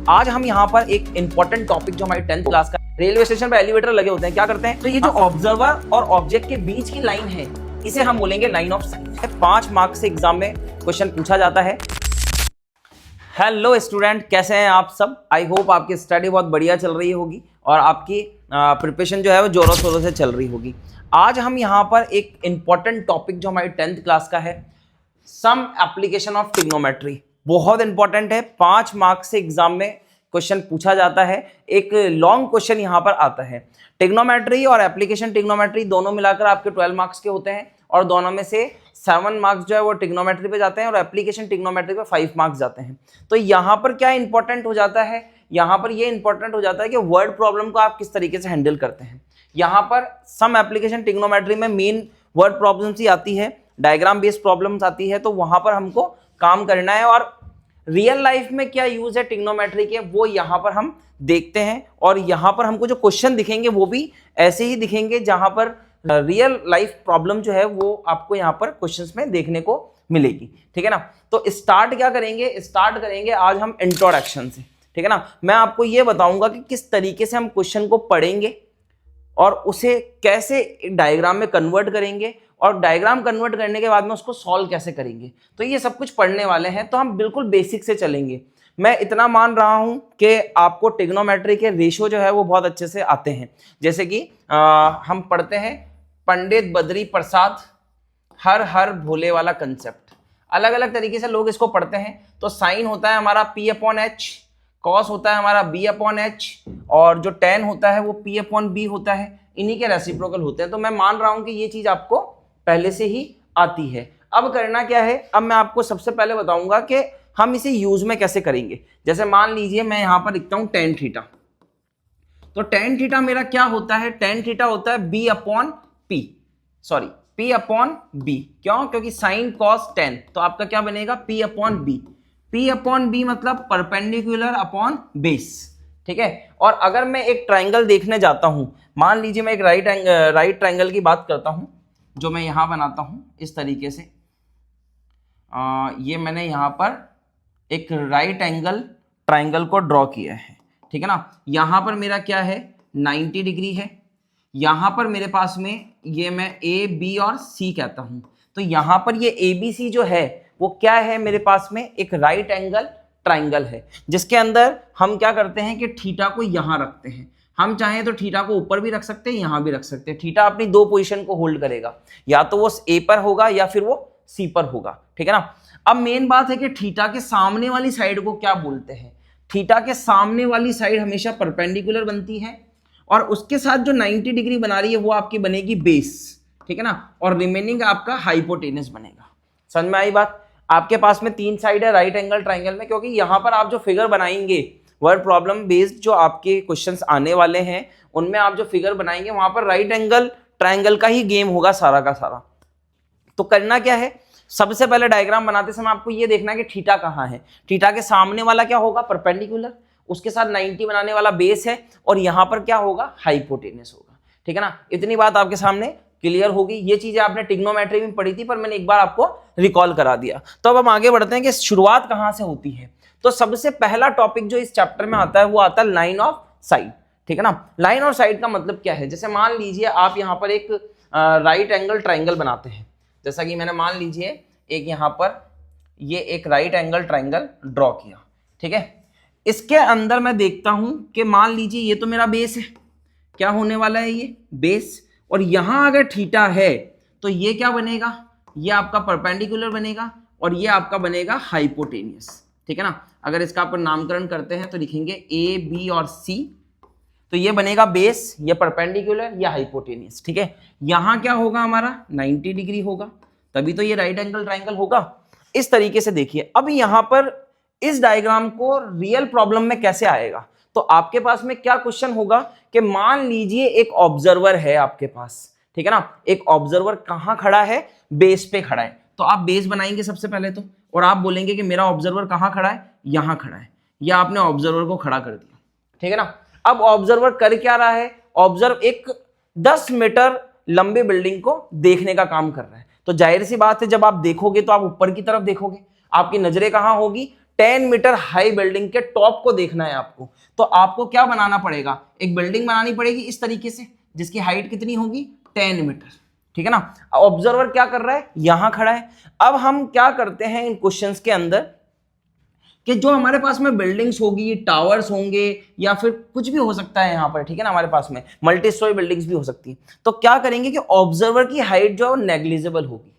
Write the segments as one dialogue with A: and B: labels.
A: आज हम यहाँ पर एक इंपॉर्टेंट टॉपिक जो हमारी 10th क्लास का, रेलवे स्टेशन पर एलिवेटर लगे होते हैं, क्या करते हैं, तो ये जो ऑब्जर्वर और ऑब्जेक्ट के बीच की लाइन है इसे हम बोलेंगे लाइन ऑफ साइट। 5 मार्क्स से एग्जाम में क्वेश्चन पूछा जाता है। हेलो स्टूडेंट, कैसे हैं आप सब? आई होप आपकी स्टडी बहुत बढ़िया चल रही होगी और आपकी प्रिपरेशन जो है वो जोरों शोरों से चल रही होगी। आज हम यहाँ पर एक इंपॉर्टेंट टॉपिक जो हमारी 10th क्लास का है, सम एप्लीकेशन ऑफ ट्रिग्नोमेट्री, बहुत इंपॉर्टेंट है। 5 मार्क्स से एग्जाम में क्वेश्चन पूछा जाता है। एक लॉन्ग क्वेश्चन यहाँ पर आता है। ट्रिग्नोमेट्री और एप्लीकेशन ट्रिग्नोमेट्री दोनों मिलाकर आपके 12 मार्क्स के होते हैं और दोनों में से 7 मार्क्स जो है वो ट्रिग्नोमेट्री पे जाते हैं और एप्लीकेशन ट्रिग्नोमेट्री पे 5 मार्क्स जाते हैं। तो यहाँ पर क्या इंपॉर्टेंट हो जाता है, यहाँ पर ये इंपॉर्टेंट हो जाता है कि वर्ड प्रॉब्लम को आप किस तरीके से हैंडल करते हैं। यहाँ पर सम एप्लीकेशन ट्रिग्नोमेट्री में मेन वर्ड प्रॉब्लम्स ही आती है, डायग्राम बेस्ड प्रॉब्लम्स आती है, तो वहां पर हमको काम करना है और रियल लाइफ में क्या यूज है ट्रिग्नोमेट्री के वो यहाँ पर हम देखते हैं। और यहाँ पर हमको जो क्वेश्चन दिखेंगे वो भी ऐसे ही दिखेंगे जहां पर रियल लाइफ प्रॉब्लम जो है वो आपको यहाँ पर क्वेश्चंस में देखने को मिलेगी। ठीक है ना। तो स्टार्ट क्या करेंगे, स्टार्ट करेंगे आज हम इंट्रोडक्शन से। ठीक है ना। मैं आपको ये बताऊंगा कि किस तरीके से हम क्वेश्चन को पढ़ेंगे और उसे कैसे डायग्राम में कन्वर्ट करेंगे और डायग्राम कन्वर्ट करने के बाद में उसको सॉल्व कैसे करेंगे। तो ये सब कुछ पढ़ने वाले हैं, तो हम बिल्कुल बेसिक से चलेंगे। मैं इतना मान रहा हूं कि आपको ट्रिग्नोमेट्री के रेशियो जो है वो बहुत अच्छे से आते हैं। जैसे कि हम पढ़ते हैं पंडित बद्री प्रसाद हर हर भोले वाला कंसेप्ट, अलग अलग तरीके से लोग इसको पढ़ते हैं। तो साइन होता है हमारा P/H, कॉस होता है हमारा B/H और जो tan होता है वो P/B होता है। इन्हीं के रेसिप्रोकल होते हैं। तो मैं मान रहा हूं कि ये चीज आपको पहले से ही आती है। अब करना क्या है, अब मैं आपको सबसे पहले बताऊंगा कि हम इसे यूज में कैसे करेंगे। जैसे मान लीजिए मैं यहां पर लिखता हूं tan थीटा, तो tan थीटा मेरा क्या होता है, tan थीटा होता है P/B। क्यों? क्योंकि साइन कॉस tan, तो आपका क्या बनेगा P/B। P/B मतलब परपेंडिकुलर अपॉन बेस। ठीक है। और अगर मैं एक ट्राइंगल देखने जाता हूं, मान लीजिए मैं एक राइट ट्राइंगल की बात करता हूं जो मैं यहां बनाता हूं इस तरीके से। ये मैंने यहां पर एक राइट एंगल ट्राइंगल को ड्रॉ किया है। ठीक है ना। यहां पर मेरा क्या है 90 डिग्री है। यहां पर मेरे पास में ये मैं A, B और C कहता हूं। तो यहां पर ये ABC जो है वो क्या है, मेरे पास में एक राइट एंगल ट्राइंगल है जिसके अंदर हम क्या करते हैं कि थीटा को यहां रखते हैं। हम चाहें तो थीटा को ऊपर भी रख सकते हैं, यहां भी रख सकते हैं। थीटा अपनी 2 पोजीशन को होल्ड करेगा, या तो वो A पर होगा या फिर वो C पर होगा। ठीक है ना। अब मेन बात है कि थीटा के सामने वाली साइड को क्या बोलते हैं। थीटा के सामने वाली साइड हमेशा परपेंडिकुलर बनती है और उसके साथ जो 90 डिग्री बना रही है वो आपकी बनेगी बेस। ठीक है ना। और रिमेनिंग आपका हाइपोटेनस बनेगा। समझ में आई बात? आपके पास में 3 साइड है राइट एंगल ट्राइंगल में, क्योंकि यहां पर आप जो फिगर बनाएंगे वर्ड प्रॉब्लम बेस्ड जो आपके क्वेश्चंस आने वाले हैं उनमें आप जो फिगर बनाएंगे वहां पर राइट एंगल ट्राइंगल का ही गेम होगा सारा का सारा। तो करना क्या है, सबसे पहले डायग्राम बनाते समय आपको ये देखना है कि थीटा कहाँ है। थीटा के सामने वाला क्या होगा, परपेंडिकुलर, उसके साथ 90 बनाने वाला बेस है और यहां पर क्या होगा, हाइपोटेनस होगा। ठीक है ना। इतनी बात आपके सामने क्लियर होगी। ये चीजें आपने ट्रिग्नोमेट्री में पढ़ी थी पर मैंने एक बार आपको रिकॉल करा दिया। तो अब हम आगे बढ़ते हैं कि शुरुआत कहां से होती है। तो सबसे पहला टॉपिक जो इस चैप्टर में आता है वो आता है लाइन ऑफ साइट। ठीक है ना। लाइन ऑफ साइट का मतलब क्या है, जैसे मान लीजिए आप यहां पर एक राइट एंगल ट्राइंगल बनाते हैं। जैसा कि मैंने मान लीजिए एक यहां पर ये एक राइट एंगल ट्राइंगल ड्रॉ किया। ठीक है। इसके अंदर मैं देखता हूं कि मान लीजिए ये तो मेरा बेस है, क्या होने वाला है ये बेस, और यहां अगर थीटा है तो ये क्या बनेगा, ये आपका परपेंडिकुलर बनेगा और ये आपका बनेगा हाइपोटेनियस। ठीक है ना। अगर इसका अपन नामकरण करते हैं तो लिखेंगे A, B और C। तो ये बनेगा बेस, ये परपेंडिकुलर, ये हाइपोटेनियस। ठीक है। यहां क्या होगा हमारा 90 डिग्री होगा, तभी तो ये राइट एंगल ट्राइंगल होगा। इस तरीके से देखिए। अब यहां पर इस डायग्राम को रियल प्रॉब्लम में कैसे आएगा, तो आपके पास में क्या क्वेश्चन होगा कि मान लीजिए एक ऑब्जर्वर है आपके पास। ठीक है ना। एक ऑब्जर्वर कहां खड़ा है, बेस पे खड़ा है। तो आप बेस बनाएंगे सबसे पहले तो, और आप बोलेंगे कि मेरा ऑब्जर्वर कहां खड़ा है, यहां खड़ा है। या आपने ऑब्जर्वर को खड़ा कर दिया। ठीक है ना। अब ऑब्जर्वर कर क्या रहा है, ऑब्जर्व एक 10 मीटर लंबी बिल्डिंग को देखने का काम कर रहा है। तो जाहिर सी बात है जब आप देखोगे तो आप ऊपर की तरफ देखोगे, आपकी नजरें कहां होगी, 10 मीटर हाई बिल्डिंग के टॉप को देखना है आपको, तो आपको क्या बनाना पड़ेगा, एक बिल्डिंग बनानी पड़ेगी इस तरीके से जिसकी हाइट कितनी होगी 10 मीटर, ठीक है ना। ऑब्जर्वर क्या कर रहा है, यहां खड़ा है। अब हम क्या करते हैं इन क्वेश्चंस के अंदर कि जो हमारे पास में बिल्डिंग्स होगी, टावर्स होंगे या फिर कुछ भी हो सकता है यहाँ पर, ठीक है ना, हमारे पास में मल्टी स्टोरी बिल्डिंग्स भी हो सकती है, तो क्या करेंगे कि ऑब्जर्वर की हाइट जो है वो नेग्लिजिबल होगी,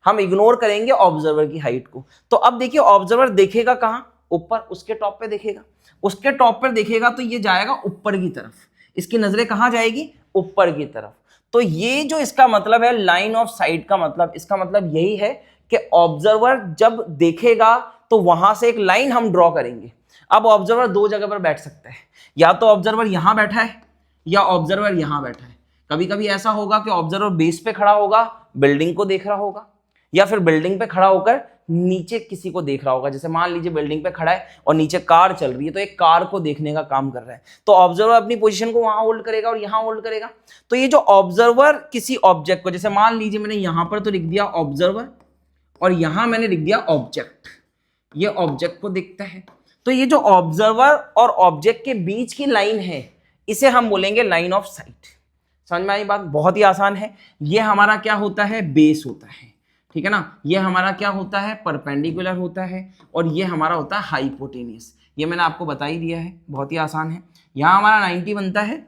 A: हम इग्नोर करेंगे ऑब्जर्वर की हाइट को। तो अब देखिए ऑब्जर्वर देखेगा कहां, ऊपर, उसके टॉप पे देखेगा, उसके टॉप पर देखेगा तो ये जाएगा ऊपर की तरफ, इसकी नजरें कहां जाएगी, ऊपर की तरफ। तो ये जो इसका मतलब है लाइन ऑफ साइट का मतलब, इसका मतलब यही है कि ऑब्जर्वर जब देखेगा तो वहां से एक लाइन हम ड्रॉ करेंगे। अब ऑब्जर्वर दो जगह पर बैठ सकता है, या तो ऑब्जर्वर यहां बैठा है या ऑब्जर्वर यहां बैठा है। कभी कभी ऐसा होगा कि ऑब्जर्वर बेस पे खड़ा होगा, बिल्डिंग को देख रहा होगा, या फिर बिल्डिंग पे खड़ा होकर नीचे किसी को देख रहा होगा। जैसे मान लीजिए बिल्डिंग पे खड़ा है और नीचे कार चल रही है, तो एक कार को देखने का काम कर रहा है, तो ऑब्जर्वर अपनी पोजीशन को वहां होल्ड करेगा और यहां होल्ड करेगा। तो ये जो ऑब्जर्वर किसी ऑब्जेक्ट को, जैसे मान लीजिए मैंने यहां पर तो लिख दिया ऑब्जर्वर और यहां मैंने लिख दिया ऑब्जेक्ट, ये ऑब्जेक्ट को देखता है, तो ये जो ऑब्जर्वर और ऑब्जेक्ट के बीच की लाइन है इसे हम बोलेंगे लाइन ऑफ साइट। समझ में आई बात, बहुत ही आसान है। ये हमारा क्या होता है, बेस होता है, ठीक है ना। ये हमारा क्या होता है, परपेंडिकुलर होता है, और ये हमारा होता है हाइपोटेनियस। ये मैंने आपको बता ही दिया है, बहुत ही आसान है। यहां हमारा 90 बनता है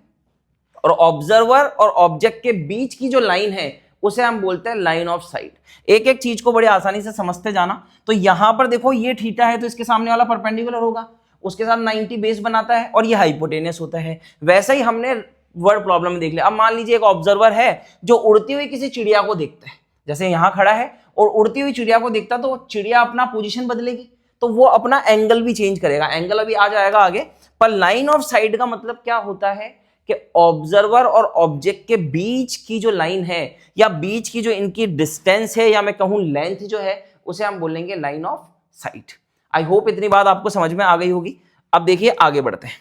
A: और ऑब्जर्वर और ऑब्जेक्ट के बीच की जो लाइन है उसे हम बोलते हैं लाइन ऑफ साइट। एक एक चीज को बड़ी आसानी से समझते जाना। तो यहां पर देखो ये थीटा है तो इसके सामने वाला परपेंडिकुलर होगा, उसके साथ 90 बेस बनाता है और ये हाइपोटेनियस होता है। वैसे ही हमने वर्ड प्रॉब्लम में देख लिया। अब मान लीजिए एक ऑब्जर्वर है जो उड़ती हुई किसी चिड़िया को देखता है, जैसे यहां खड़ा है और उड़ती हुई चिड़िया को देखता, तो चिड़िया अपना पोजीशन बदलेगी तो वो अपना एंगल भी चेंज करेगा, एंगल अभी आ जाएगा आगे। पर लाइन ऑफ साइट का मतलब क्या होता है कि ऑब्जर्वर और ऑब्जेक्ट के बीच की जो लाइन है या बीच की जो इनकी डिस्टेंस है या मैं कहूं लेंथ जो है उसे हम बोलेंगे line of site. I hope इतनी बात आपको समझ में आ गई होगी। अब देखिए आगे बढ़ते हैं।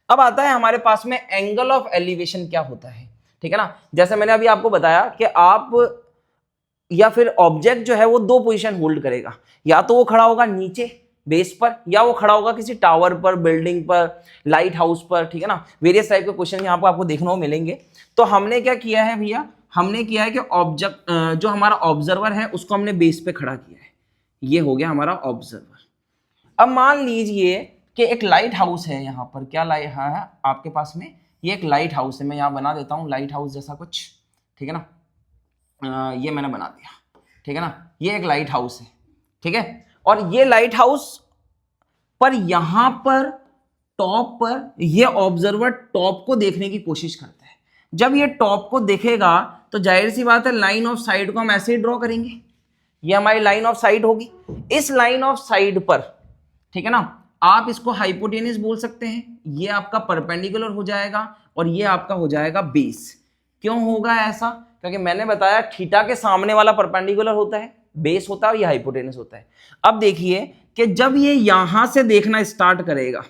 A: अब आता है हमारे पास में एंगल ऑफ एलिवेशन क्या होता है, ठीक है ना। जैसे मैंने अभी आपको बताया कि आप या फिर ऑब्जेक्ट जो है वो दो पोजीशन होल्ड करेगा, या तो वो खड़ा होगा नीचे बेस पर या वो खड़ा होगा किसी टावर पर, बिल्डिंग पर, लाइट हाउस पर, ठीक है ना। वेरियस टाइप के क्वेश्चन यहाँ पर आपको देखने को मिलेंगे। तो हमने क्या किया है भैया, हमने किया है कि ऑब्जेक्ट जो हमारा ऑब्जर्वर है उसको हमने बेस पे खड़ा किया है, ये हो गया हमारा ऑब्जर्वर। अब मान लीजिए कि एक लाइट हाउस है यहाँ पर, क्या लाइट है आपके पास में, ये एक लाइट हाउस है। मैं यहाँ बना देता हूँ लाइट हाउस जैसा कुछ, ठीक है ना। ये मैंने बना दिया, ठीक है ना। ये एक लाइट हाउस है, ठीक है। और ये लाइट हाउस पर यहां पर टॉप पर ये ऑब्जर्वर टॉप को देखने की कोशिश करता है। जब ये टॉप को देखेगा तो जाहिर सी बात है लाइन ऑफ साइट को हम ऐसे ही ड्रॉ करेंगे, ये हमारी लाइन ऑफ साइट होगी। इस लाइन ऑफ साइट पर, ठीक है ना, आप इसको हाइपोटेनियस बोल सकते हैं, ये आपका परपेंडिकुलर हो जाएगा और ये आपका हो जाएगा बेस। क्यों होगा ऐसा, क्योंकि मैंने बताया थीटा के सामने वाला परपेंडिकुलर होता है, बेस होता है और ये हाइपोटेनस होता है। अब देखिए कि जब ये यहां से देखना स्टार्ट करेगा,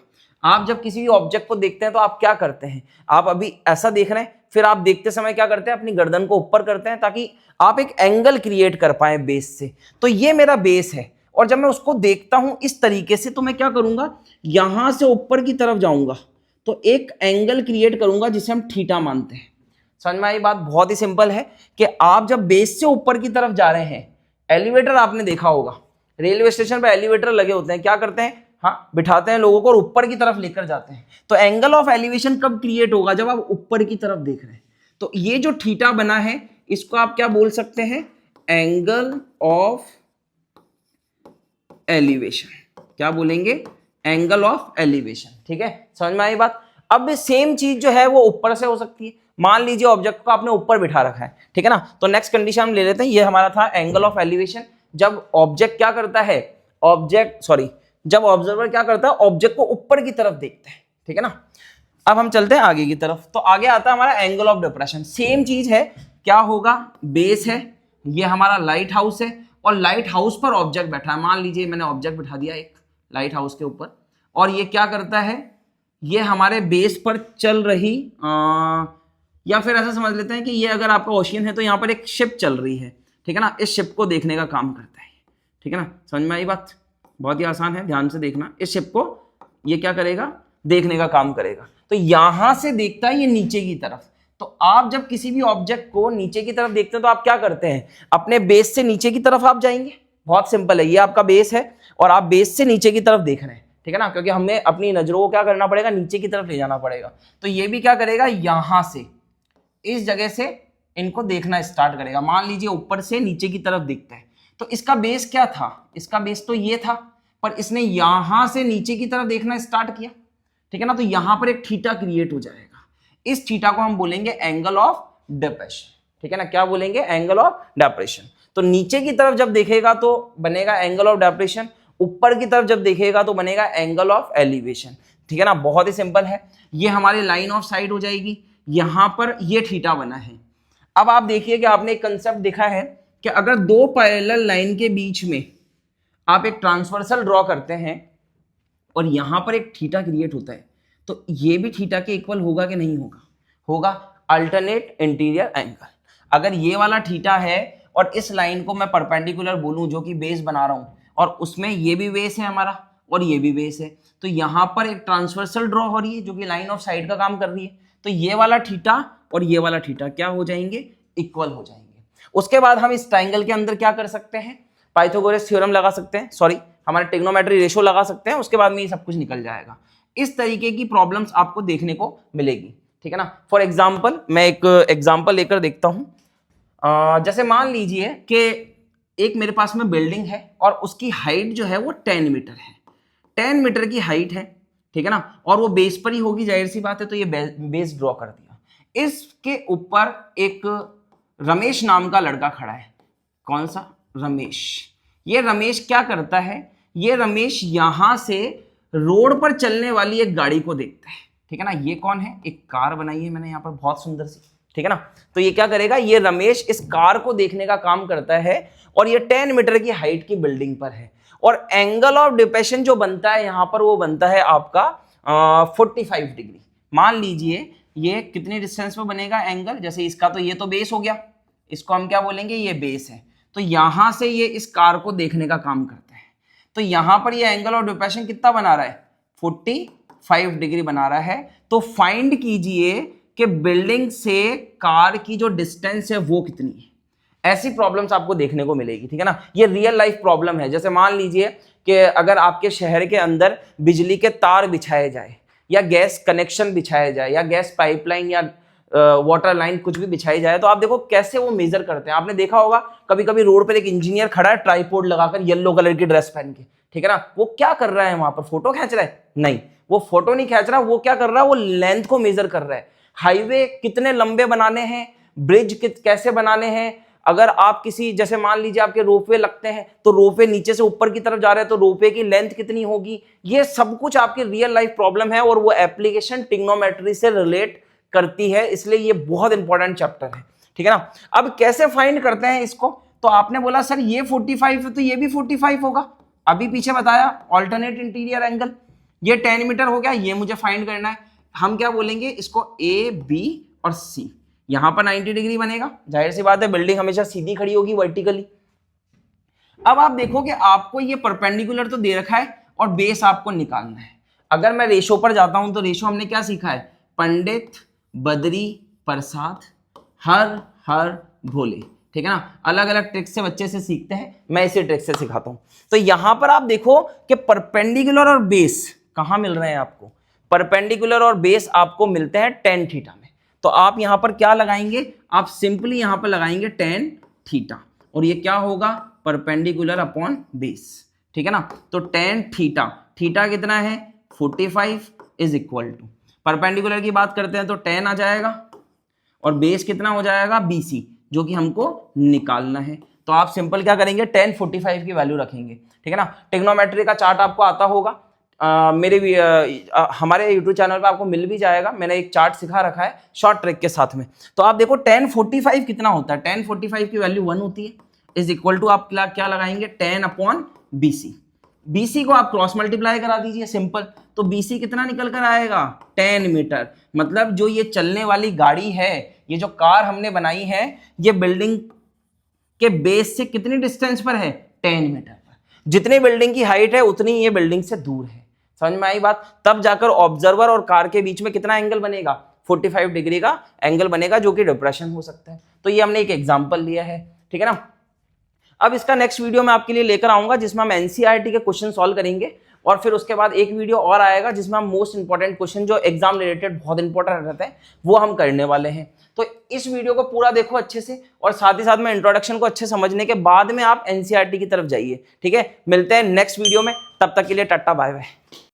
A: आप जब किसी भी ऑब्जेक्ट को देखते हैं तो आप क्या करते हैं, आप अभी ऐसा देख रहे हैं, फिर आप देखते समय क्या करते हैं, अपनी गर्दन को ऊपर करते हैं ताकि आप एक एंगल क्रिएट कर पाए बेस से। तो ये मेरा बेस है और जब मैं उसको देखता हूं इस तरीके से तो मैं क्या करूंगा, यहां से ऊपर की तरफ जाऊंगा तो एक एंगल क्रिएट करूंगा जिसे हम थीटा मानते हैं। समझ में आई बात, बहुत ही सिंपल है कि आप जब बेस से ऊपर की तरफ जा रहे हैं, एलिवेटर आपने देखा होगा, रेलवे स्टेशन पर एलिवेटर लगे होते हैं, क्या करते हैं, हाँ बिठाते हैं लोगों को और ऊपर की तरफ लेकर जाते हैं। तो एंगल ऑफ एलिवेशन कब क्रिएट होगा, जब आप ऊपर की तरफ देख रहे हैं। तो ये जो थीटा बना है इसको आप क्या बोल सकते हैं, एंगल ऑफ एलिवेशन, क्या बोलेंगे, एंगल ऑफ एलिवेशन, ठीक है। समझ में आई बात। अब सेम चीज जो है वो ऊपर से हो सकती है। मान लीजिए ऑब्जेक्ट को आपने ऊपर बिठा रखा है, ठीक है ना, तो नेक्स्ट कंडीशन हम ले लेते हैं। ये हमारा था एंगल ऑफ एलिवेशन। जब ऑब्जेक्ट क्या करता है, जब ऑब्जर्वर क्या करता है, ऑब्जेक्ट को ऊपर की तरफ देखता है, ठीक है ना। अब हम चलते हैं आगे की तरफ। तो आगे आता है हमारा एंगल ऑफ डिप्रेशन। सेम चीज है, क्या होगा, बेस है, ये हमारा लाइट हाउस है और लाइट हाउस पर ऑब्जेक्ट बैठा है। मान लीजिए मैंने ऑब्जेक्ट बिठा दिया एक लाइट हाउस के ऊपर और ये क्या करता है, ये हमारे बेस पर चल रही या फिर ऐसा समझ लेते हैं कि ये अगर आपका ओशियन है तो यहाँ पर एक शिप चल रही है, ठीक है ना, इस शिप को देखने का काम करता है, ठीक है ना। समझ में आई बात। बहुत ही आसान है, ध्यान से देखना। इस शिप को ये क्या करेगा, देखने का काम करेगा। तो यहां से देखता है ये नीचे की तरफ। तो आप जब किसी भी ऑब्जेक्ट को नीचे की तरफ देखते हैं तो आप क्या करते हैं, अपने बेस से नीचे की तरफ आप जाएंगे। बहुत सिंपल है, ये आपका बेस है और आप बेस से नीचे की तरफ देख रहे हैं, ठीक है ना, क्योंकि हमें अपनी नजरों को क्या करना पड़ेगा, नीचे की तरफ ले जाना पड़ेगा। तो ये भी क्या करेगा, यहां से इस जगह से इनको देखना स्टार्ट करेगा। मान लीजिए ऊपर से नीचे की तरफ दिखता है, तो इसका बेस क्या था, इसका बेस तो ये था, पर इसने यहां से नीचे की तरफ देखना स्टार्ट किया, ठीक है ना। तो यहां पर एक थीटा क्रिएट हो जाएगा। इस थीटा को हम बोलेंगे एंगल ऑफ डेप्रेशन, ठीक है ना। क्या बोलेंगे, एंगल ऑफ डेप्रेशन। तो नीचे की तरफ जब देखेगा तो बनेगा एंगल ऑफ डेप्रेशन, ऊपर की तरफ जब देखेगा तो बनेगा एंगल ऑफ एलिवेशन, ठीक है ना। बहुत ही सिंपल है। ये हमारी लाइन ऑफ साइट हो जाएगी, यहां पर ये थीटा बना है। अब आप देखिए कि आपने एक कंसेप्ट देखा है कि अगर दो पैरेलल लाइन के बीच में आप एक ट्रांसवर्सल ड्रॉ करते हैं और यहां पर एक थीटा क्रिएट होता है, तो ये भी थीटा के इक्वल होगा कि नहीं होगा, होगा। Alternate interior angle. अगर ये वाला थीटा है और इस लाइन को मैं परपेंडिकुलर बोलूं जो कि बेस बना रहा हूं, और उसमें ये भी बेस है हमारा और ये भी बेस है, तो यहां पर एक ट्रांसवर्सल ड्रॉ हो रही है जो कि लाइन ऑफ साइड का काम कर रही है। तो ये वाला थीटा और ये वाला थीटा क्या हो जाएंगे, इक्वल हो जाएंगे। उसके बाद हम इस ट्राइंगल के अंदर क्या कर सकते हैं, पाइथागोरस थ्योरम लगा सकते हैं, सॉरी हमारे ट्रिग्नोमेट्री रेशो लगा सकते हैं। उसके बाद में ये सब कुछ निकल जाएगा। इस तरीके की प्रॉब्लम्स आपको देखने को मिलेगी, ठीक है ना। फॉर एग्जाम्पल मैं एक एग्जाम्पल लेकर देखता हूं। जैसे मान लीजिए कि एक मेरे पास में बिल्डिंग है और उसकी हाइट जो है वो 10 मीटर है, 10 मीटर की हाइट है, ठीक है ना, और वो बेस पर ही होगी, जाहिर सी बात है। तो ये बेस ड्रॉ कर दिया। इसके ऊपर एक रमेश नाम का लड़का खड़ा है। कौन सा, रमेश। ये रमेश क्या करता है, ये रमेश यहां से रोड पर चलने वाली एक गाड़ी को देखता है, ठीक है ना। ये कौन है, एक कार बनाई है मैंने यहाँ पर बहुत सुंदर सी, ठीक है ना। तो ये क्या करेगा, ये रमेश इस कार को देखने का काम करता है और ये 10 मीटर की हाइट की बिल्डिंग पर है। और एंगल ऑफ डिप्रेशन जो बनता है यहां पर, वो बनता है आपका 45 डिग्री। मान लीजिए ये कितनी डिस्टेंस में बनेगा एंगल, जैसे इसका तो ये तो बेस हो गया, इसको हम क्या बोलेंगे, ये बेस है। तो यहां से ये इस कार को देखने का काम करता है। तो यहां पर ये एंगल ऑफ डिप्रेशन कितना बना रहा है, 45 डिग्री बना रहा है। तो फाइंड कीजिए कि बिल्डिंग से कार की जो डिस्टेंस है वो कितनी है। ऐसी प्रॉब्लम्स आपको देखने को मिलेगी, ठीक है ना। ये रियल लाइफ प्रॉब्लम है। जैसे मान लीजिए कि अगर आपके शहर के अंदर बिजली के तार बिछाए जाए या गैस कनेक्शन बिछाया जाए या गैस पाइपलाइन या वाटर लाइन कुछ भी बिछाई जाए, तो आप देखो कैसे वो मेजर करते हैं। आपने देखा होगा कभी कभी रोड पर एक इंजीनियर खड़ा है ट्राइपॉड लगाकर, येलो कलर की ड्रेस पहन के, ठीक है ना। वो क्या कर रहा है, वहां पर फोटो खींच रहा है? नहीं, वो फोटो नहीं खींच रहा, वो क्या कर रहा है, वो लेंथ को मेजर कर रहा है। हाईवे कितने लंबे बनाने हैं, ब्रिज कैसे बनाने हैं। अगर आप किसी, जैसे मान लीजिए आपके रोपवे लगते हैं, तो रोपवे नीचे से ऊपर की तरफ जा रहे हैं, तो रोपवे की लेंथ कितनी होगी। ये सब कुछ आपकी रियल लाइफ प्रॉब्लम है और वो एप्लीकेशन ट्रिग्नोमेट्री से रिलेट करती है, इसलिए ये बहुत इंपॉर्टेंट चैप्टर है, ठीक है ना। अब कैसे फाइंड करते हैं इसको, तो आपने बोला सर ये 45 है तो ये भी 45 होगा, अभी पीछे बताया ऑल्टरनेट इंटीरियर एंगल। ये 10 मीटर हो गया, ये मुझे फाइंड करना है। हम क्या बोलेंगे इसको, ए बी और सी। यहां पर 90 डिग्री बनेगा, जाहिर सी बात है बिल्डिंग हमेशा सीधी खड़ी होगी वर्टिकली। अब आप देखो कि आपको ये परपेंडिकुलर तो दे रखा है और बेस आपको निकालना है। अगर मैं रेशो पर जाता हूं तो रेशो हमने क्या सीखा है, पंडित बद्री प्रसाद हर हर भोले, ठीक है ना। अलग अलग ट्रिक से बच्चे से सीखते हैं, मैं इसी ट्रिक से सिखाता हूं। तो यहां पर आप देखो कि परपेंडिकुलर और बेस कहां मिल रहे हैं आपको, परपेंडिकुलर और बेस आपको मिलते हैं tan थीटा में। तो आप यहां पर क्या लगाएंगे, आप सिंपली यहां पर लगाएंगे tan थीटा, और ये क्या होगा, परपेंडिकुलर अपॉन बेस, ठीक है ना। तो tan थीटा, थीटा कितना है 45 इज इक्वल टू, परपेंडिकुलर की बात करते हैं तो tan आ जाएगा और बेस कितना हो जाएगा BC, जो कि हमको निकालना है। तो आप सिंपल क्या करेंगे, tan 45 की वैल्यू रखेंगे, ठीक है ना। ट्रिग्नोमेट्री का चार्ट आपको आता होगा, हमारे YouTube चैनल पे आपको मिल भी जाएगा। मैंने एक चार्ट सिखा रखा है शॉर्ट ट्रिक के साथ में। तो आप देखो tan 45 कितना होता है, tan 45 की वैल्यू 1 होती है, इज इक्वल टू आप क्या लगाएंगे, tan अपॉन BC। BC को आप क्रॉस मल्टीप्लाई करा दीजिए सिंपल, तो BC कितना निकल कर आएगा, 10 मीटर। मतलब जो ये चलने वाली गाड़ी है, ये जो कार हमने बनाई है, ये बिल्डिंग के बेस से कितनी डिस्टेंस पर है, 10 मीटर पर। जितनी बिल्डिंग की हाइट है उतनी ये बिल्डिंग से दूर है। समझ में आई बात? तब जाकर ऑब्जर्वर और कार के बीच में कितना एंगल बनेगा, 45 डिग्री का एंगल बनेगा, जो कि डिप्रेशन हो सकता है। तो ये हमने एक एग्जांपल लिया है, ठीक है ना। अब इसका नेक्स्ट वीडियो मैं आपके लिए लेकर आऊंगा जिसमें हम एनसीईआरटी के क्वेश्चन सॉल्व करेंगे, और फिर उसके बाद एक वीडियो और आएगा जिसमें हम मोस्ट इंपॉर्टेंट क्वेश्चन जो एग्जाम रिलेटेड बहुत इंपॉर्टेंट रहते हैं वो हम करने वाले हैं। तो इस वीडियो को पूरा देखो अच्छे से, और साथ ही साथ में इंट्रोडक्शन को अच्छे समझने के बाद में आप एनसीईआरटी की तरफ जाइए, ठीक है। मिलते हैं नेक्स्ट वीडियो में, तब तक के लिए टाटा बाय बाय।